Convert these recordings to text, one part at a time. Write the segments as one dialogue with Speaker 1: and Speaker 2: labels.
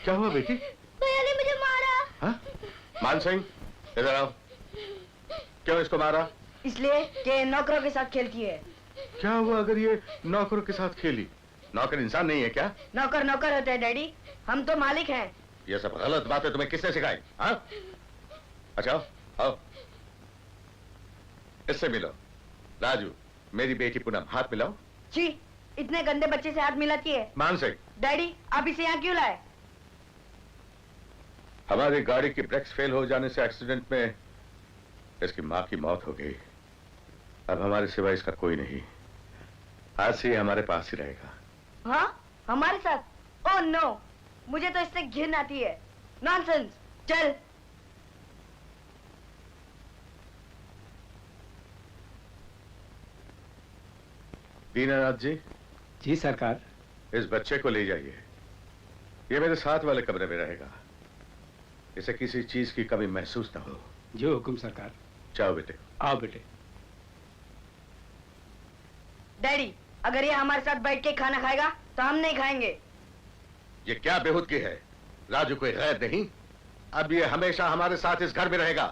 Speaker 1: क्या हुआ बेटी?
Speaker 2: भैया ने मुझे मारा।
Speaker 1: हाँ? मान सिंह, इधर आओ। क्यों इसको मारा?
Speaker 3: इसलिए कि नौकरों के साथ खेलती है।
Speaker 1: क्या हुआ अगर ये नौकरों के साथ खेली? नौकर इंसान नहीं है क्या?
Speaker 3: नौकर नौकर होते हैं डैडी, हम तो मालिक हैं।
Speaker 1: ये सब गलत बातें तुम्हें किसने सिखाई? हाँ? अच्छा आओ, इससे मिलो। राजू, मेरी बेटी पूनम, हाथ मिलाओ।
Speaker 3: जी, इतने गंदे बच्चे से हाथ मिलाती है।
Speaker 1: मान सिंह,
Speaker 3: डैडी आप इसे यहाँ क्यों लाए?
Speaker 1: हमारी गाड़ी की ब्रेक्स फेल हो जाने से एक्सीडेंट में इसकी माँ की मौत हो गई। अब हमारे सिवा इसका कोई नहीं। आज से हमारे पास ही रहेगा।
Speaker 3: हाँ, हमारे साथ? ओह नो, मुझे तो इससे घिन आती है। नॉनसेंस, चल।
Speaker 1: दीनानाथ जी।
Speaker 4: जी सरकार।
Speaker 1: इस बच्चे को ले जाइए, ये मेरे साथ वाले कमरे में रहेगा। इसे किसी चीज की कमी महसूस ना हो।
Speaker 4: जो हुक्म सरकार।
Speaker 1: जाओ बेटे।
Speaker 4: आओ बेटे।
Speaker 3: डैडी, अगर ये हमारे साथ बैठ के खाना खाएगा तो हम नहीं खाएंगे।
Speaker 1: ये क्या बेहूदगी है? राजू कोई गैर नहीं, अब ये हमेशा हमारे साथ इस घर में रहेगा।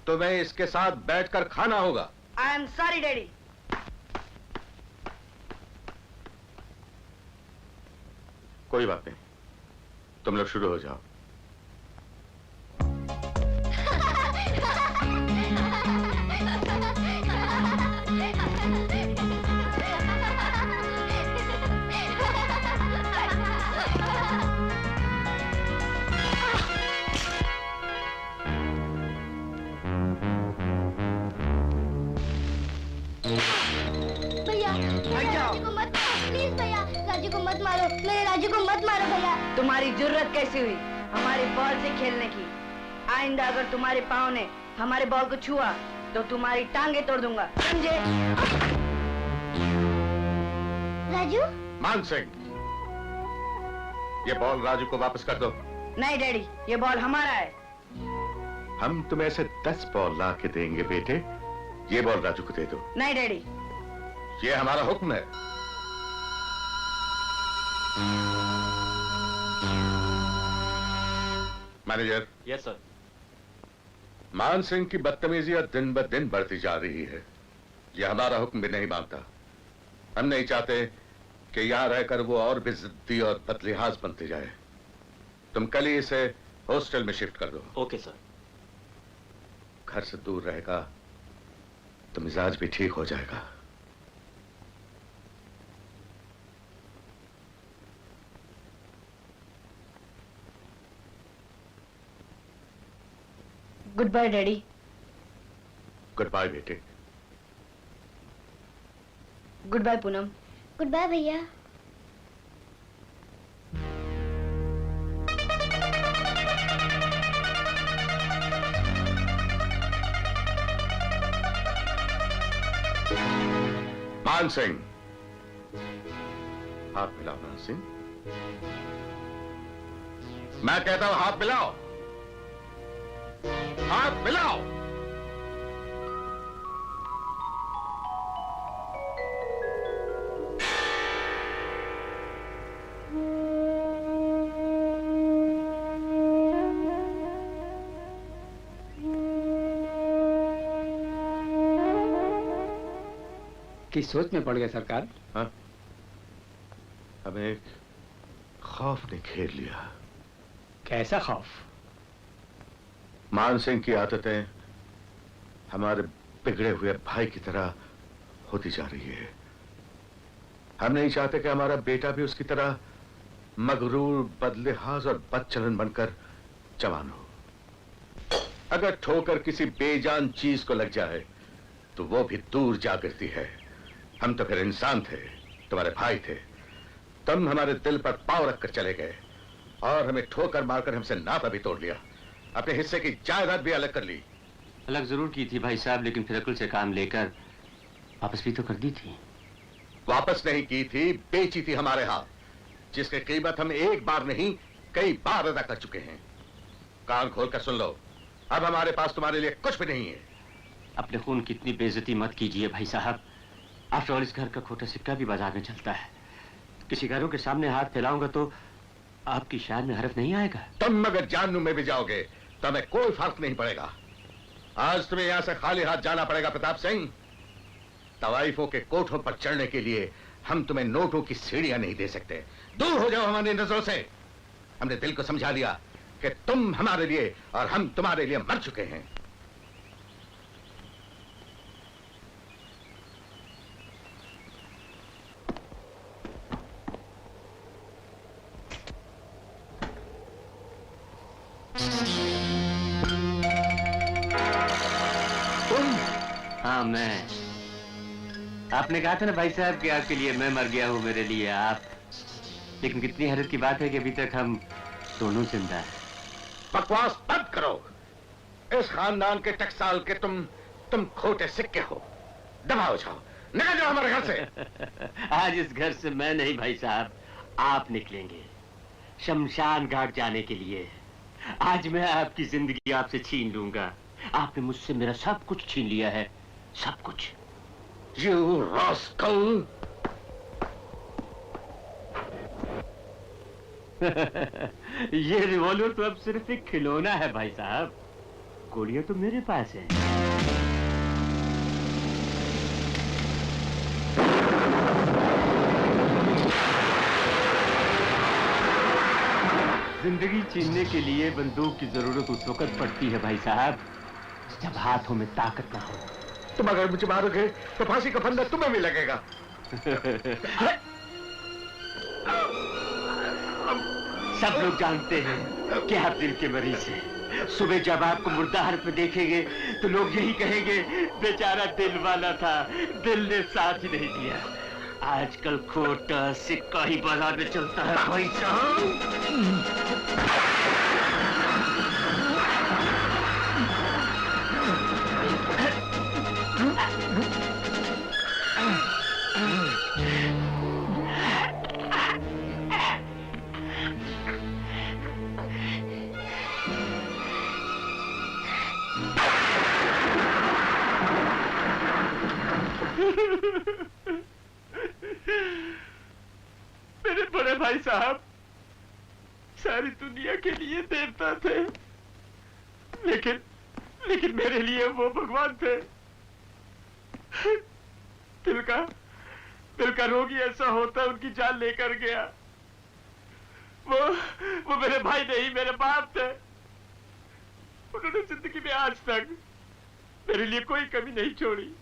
Speaker 1: तुम्हें इसके साथ बैठकर खाना होगा।
Speaker 3: I am sorry daddy.
Speaker 1: कोई बात नहीं, तुम लोग शुरू हो जाओ।
Speaker 2: राजू को मत मारो, मेरे राजू को मत मारो भैया।
Speaker 3: तुम्हारी जुर्रत कैसी हुई हमारी बॉल से खेलने की? आइंदा अगर तुम्हारे पाँव ने हमारे बॉल को छुआ तो तुम्हारी टांगे तोड़ दूंगा, समझे?
Speaker 2: राजू?
Speaker 1: मान सिंह, ये बॉल राजू को वापस कर दो।
Speaker 3: नहीं डैडी, ये बॉल हमारा है।
Speaker 1: हम तुम्हें ऐसे 10 बॉल ला के देंगे बेटे, ये बॉल राजू को दे दो।
Speaker 3: नहीं डैडी,
Speaker 1: ये हमारा हुक्म है। मैनेजर।
Speaker 5: Yes sir.
Speaker 1: मान सिंह की बदतमीजियां दिन ब दिन बढ़ती जा रही है। यह हमारा हुक्म भी नहीं मानता। हम नहीं चाहते कि यहां रहकर वो और भी जिद्दी और बदलिहाज बनते जाए। तुम कल ही इसे हॉस्टल में शिफ्ट कर दो।
Speaker 5: Okay sir.
Speaker 1: घर से दूर रहेगा तो मिजाज भी ठीक हो जाएगा।
Speaker 3: Good bye daddy.
Speaker 1: Good bye बेटे।
Speaker 3: Good bye Poonam.
Speaker 2: Good bye भैया।
Speaker 1: मान सिंह, हाथ मिलाओ। मान सिंह, मैं कहता हूं हाथ मिलाओ, हाथ मिलाओ।
Speaker 4: किस सोच में पड़ गए सरकार?
Speaker 1: हाँ? हमें एक खौफ ने घेर लिया।
Speaker 4: कैसा खौफ?
Speaker 1: मान सिंह की आदतें हमारे बिगड़े हुए भाई की तरह होती जा रही है। हम नहीं चाहते कि हमारा बेटा भी उसकी तरह मगरूर, बदलिहाज और बदचलन बनकर जवान हो। अगर ठोकर किसी बेजान चीज को लग जाए तो वो भी दूर जा गिरती है। हम तो फिर इंसान थे, तुम्हारे भाई थे। तुम हमारे दिल पर पांव रखकर चले गए और हमें ठोकर मारकर हमसे नाता भी तोड़ लिया। अपने हिस्से की जायदाद भी अलग कर ली।
Speaker 5: अलग जरूर की थी भाई साहब, लेकिन फिर अकुल से काम लेकर वापस भी तो कर दी थी।
Speaker 1: वापस नहीं की थी, बेची थी हमारे हाथ, जिसकी कीमत हम एक बार नहीं कई बार अदा कर चुके हैं। कान खोल कर सुन लो, अब हमारे पास तुम्हारे लिए कुछ भी नहीं है।
Speaker 5: अपने खून की इतनी बेइज्जती मत कीजिए भाई साहब। आफ्टर ऑल इस घर का खोटा सिक्का भी बाजार में चलता है। किसी घरों के सामने हाथ फैलाऊंगा तो आपकी शान में हर्फ नहीं आएगा?
Speaker 1: तुम अगर जानू में भी जाओगे तो हमें कोई फर्क नहीं पड़ेगा। आज तुम्हें यहां से खाली हाथ जाना पड़ेगा प्रताप सिंह। तवाइफों के कोठों पर चढ़ने के लिए हम तुम्हें नोटों की सीढ़ियां नहीं दे सकते। दूर हो जाओ हमारी नजरों से। हमने दिल को समझा लिया कि तुम हमारे लिए और हम तुम्हारे लिए मर चुके हैं।
Speaker 5: हाँ मैं। आपने कहा था ना भाई साहब कि आपके लिए मैं मर गया हूँ, मेरे लिए आप। लेकिन कितनी हैरत की बात है कि अभी तक हम दोनों जिंदा हैं।
Speaker 1: बकवास बंद करो। इस खानदान के टकसाल के तुम खोटे सिक्के हो। दबाओ जाओ, निकल जाओ हमारे घर से।
Speaker 5: आज इस घर से मैं नहीं भाई साहब, आप निकलेंगे शमशान घाट जाने के लिए। आज मैं आपकी जिंदगी आपसे छीन लूंगा। आपने मुझसे मेरा सब कुछ छीन लिया है, सब कुछ।
Speaker 1: You rascal!
Speaker 5: ये रिवॉल्वर तो अब सिर्फ एक खिलौना है भाई साहब, गोलियां तो मेरे पास है। जिंदगी छीनने के लिए बंदूक की जरूरत उस वक्त पड़ती है भाई साहब जब हाथों में ताकत ना हो।
Speaker 1: तुम अगर मुझे मारोगे तो फांसी का फंदा तुम्हें भी लगेगा।
Speaker 5: सब लोग जानते हैं कि आप दिल के मरीज हैं। सुबह जब आपको मुर्दा हालत में देखेंगे तो लोग यही कहेंगे बेचारा दिल वाला था, दिल ने साथ ही नहीं दिया। आजकल खोटा सिक्का ही बाजार में चलता है भाई साहब। मेरे बड़े भाई साहब सारी दुनिया के लिए देवता थे, लेकिन मेरे लिए वो भगवान थे। दिल का रोगी ऐसा होता उनकी जान लेकर गया। वो मेरे भाई नहीं, मेरे बाप थे। उन्होंने जिंदगी में आज तक मेरे लिए कोई कमी नहीं छोड़ी।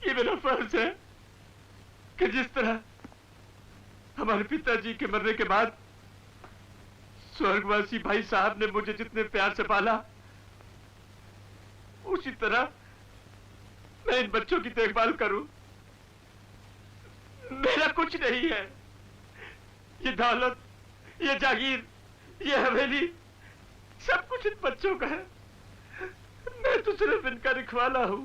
Speaker 5: ये मेरा फर्ज है कि जिस तरह हमारे पिताजी के मरने के बाद स्वर्गवासी भाई साहब ने मुझे जितने प्यार से पाला, उसी तरह मैं इन बच्चों की देखभाल करूं। मेरा कुछ नहीं है, ये दौलत, ये जागीर, ये हवेली, सब कुछ इन बच्चों का है। मैं तो सिर्फ इनका रखवाला हूं।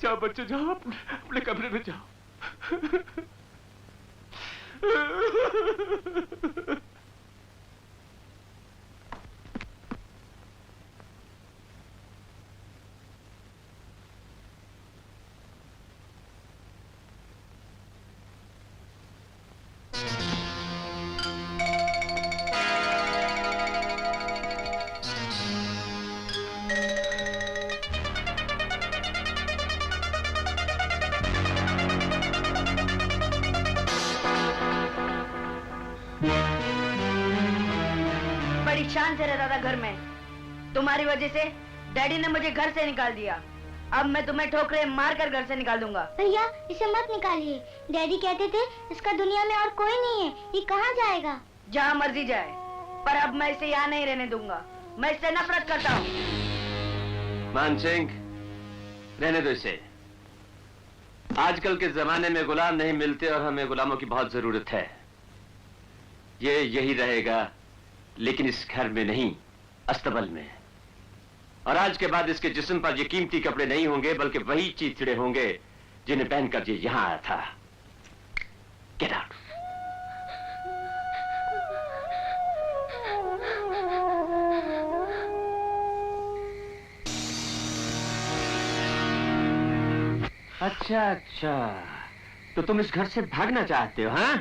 Speaker 5: जाओ बच्चों, जाओ अपने कमरे में जाओ।
Speaker 3: बड़ी शान से रहता था घर में। तुम्हारी वजह से डैडी ने मुझे घर से निकाल दिया। अब मैं तुम्हें ठोकरे मार कर घर से निकाल दूंगा।
Speaker 2: भैया इसे मत निकालिए। डैडी कहते थे इसका दुनिया में और कोई नहीं है, ये कहाँ जाएगा?
Speaker 3: जहाँ मर्जी जाए, पर अब मैं इसे यहाँ नहीं रहने दूंगा। मैं इससे नफरत करता हूँ।
Speaker 5: मान सिंह, रहने दो इसे। आजकल के जमाने में गुलाम नहीं मिलते और हमें गुलामों की बहुत जरूरत है। ये यही रहेगा, लेकिन इस घर में नहीं, अस्तबल में। और आज के बाद इसके जिस्म पर ये कीमती कपड़े नहीं होंगे, बल्कि वही चीथड़े होंगे जिन्हें पहनकर ये यहां आया था। Get out. अच्छा, तो तुम इस घर से भागना चाहते हो, हाँ?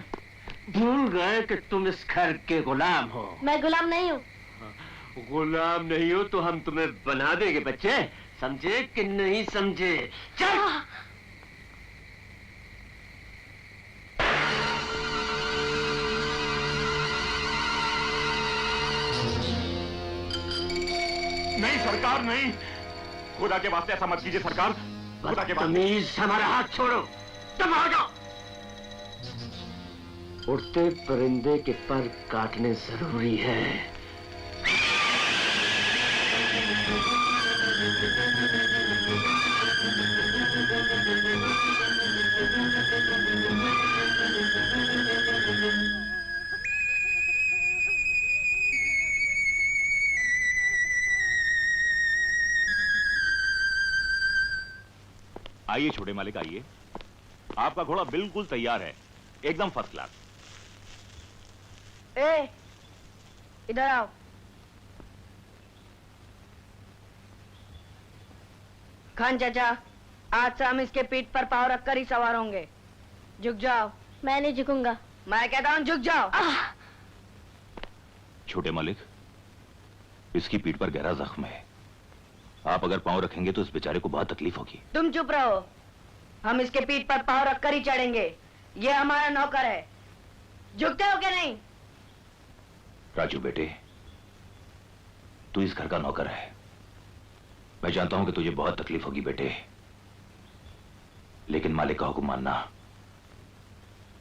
Speaker 5: भूल गए कि तुम इस घर के गुलाम हो।
Speaker 2: मैं गुलाम नहीं हूँ।
Speaker 5: गुलाम नहीं हो तो हम तुम्हें बना देंगे बच्चे, समझे कि नहीं समझे? चल।
Speaker 6: नहीं सरकार, नहीं, खुदा के वास्ते ऐसा मत कीजिए सरकार, खुदा के वास्ते।
Speaker 5: हमारा हाथ छोड़ो, तुम आ जाओ। उड़ते परिंदे के पर काटने जरूरी है।
Speaker 6: आइए छोटे मालिक, आइए। आपका घोड़ा बिल्कुल तैयार है, एकदम फर्स्ट क्लास।
Speaker 3: ए, इधर आओ। खान चाचा, आज से हम इसके पीठ पर पाँव रखकर ही सवार होंगे। झुक जाओ।
Speaker 2: मैं नहीं झुकूंगा।
Speaker 3: मैं कहता हूँ झुक जाओ।
Speaker 6: छोटे मालिक, इसकी पीठ पर गहरा जख्म है, आप अगर पांव रखेंगे तो इस बेचारे को बहुत तकलीफ होगी।
Speaker 3: तुम चुप रहो, हम इसके पीठ पर पाँव रखकर ही चढ़ेंगे। ये हमारा नौकर है। झुकते हो क्या नहीं?
Speaker 6: राजू बेटे, तू इस घर का नौकर है। मैं जानता हूं कि तुझे बहुत तकलीफ होगी बेटे, लेकिन मालिक का हुक्म मानना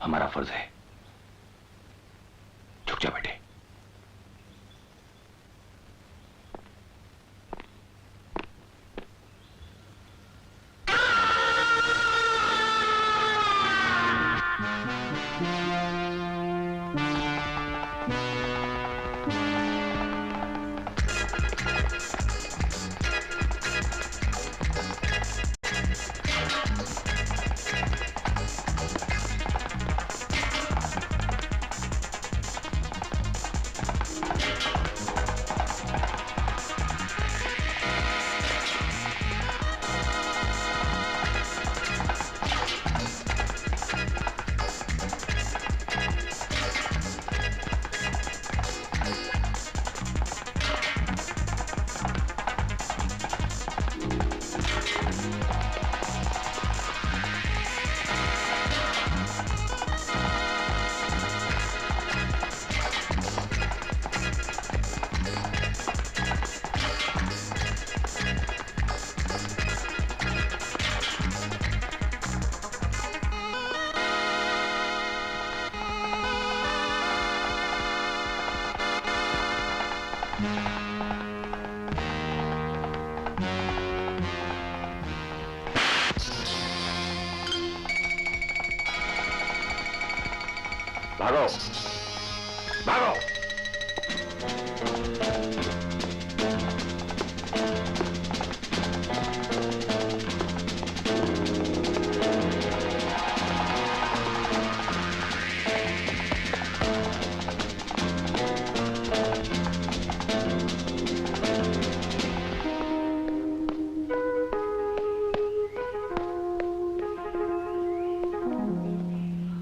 Speaker 6: हमारा फर्ज है। झुक जा बेटे।
Speaker 1: भागो, भागो।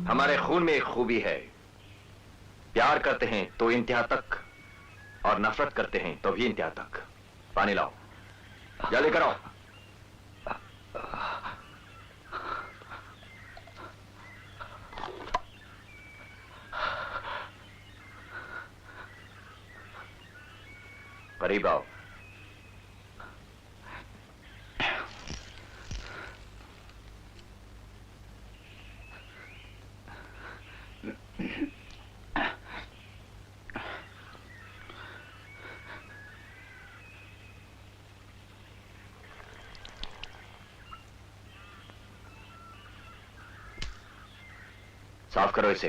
Speaker 5: हमारे खून में एक खूबी है, प्यार करते हैं तो इंतहा तक, और नफरत करते हैं तो भी इंतहा तक। पानी लाओ, जल्दी करो। करीब आओ। साफ करो इसे।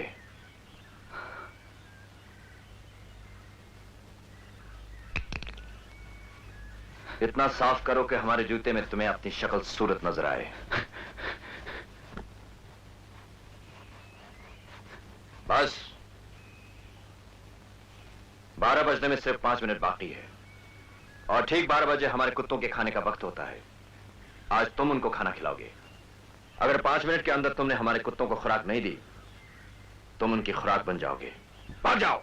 Speaker 5: इतना साफ करो कि हमारे जूते में तुम्हें अपनी शक्ल सूरत नजर आए। बस 12 बजने में सिर्फ 5 मिनट बाकी है, और ठीक 12 बजे हमारे कुत्तों के खाने का वक्त होता है। आज तुम उनको खाना खिलाओगे। अगर 5 मिनट के अंदर तुमने हमारे कुत्तों को खुराक नहीं दी, तुम उनकी खुराक बन जाओगे। भाग जाओ।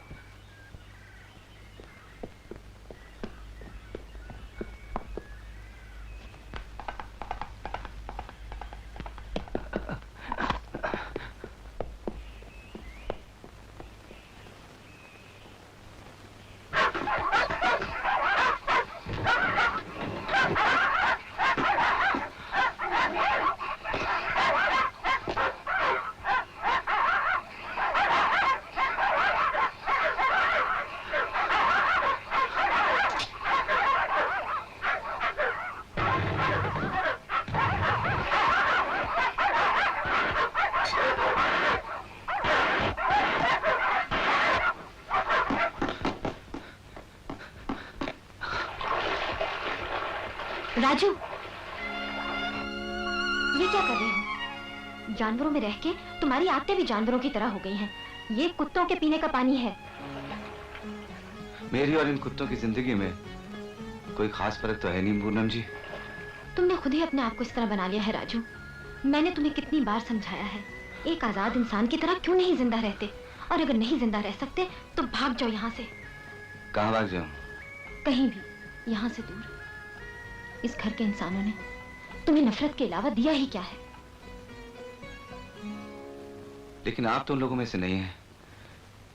Speaker 7: राजू, ये क्या कर रहे हो? जानवरों में रह के तुम्हारी आदतें भी जानवरों की तरह हो गई हैं। ये कुत्तों के पीने का पानी है।
Speaker 8: मेरी और इन कुत्तों की जिंदगी में कोई खास फर्क तो है नहीं पूनम जी।
Speaker 7: तुमने खुद ही अपने आप को इस तरह बना लिया है राजू। मैंने तुम्हें कितनी बार समझाया है, एक आजाद इंसान की तरह क्यों नहीं जिंदा रहते, और अगर नहीं जिंदा रह सकते तो भाग जाओ यहाँ से।
Speaker 8: कहाँ भाग जाऊं?
Speaker 7: कहीं भी, यहाँ से दूर। इस घर के इंसानों ने तुम्हें नफरत के अलावा दिया ही क्या है?
Speaker 8: लेकिन आप तो उन लोगों में से नहीं हैं।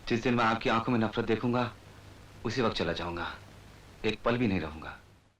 Speaker 8: जिस दिन मैं आपकी आंखों में नफरत देखूंगा, उसी वक्त चला जाऊंगा, एक पल भी नहीं रहूंगा।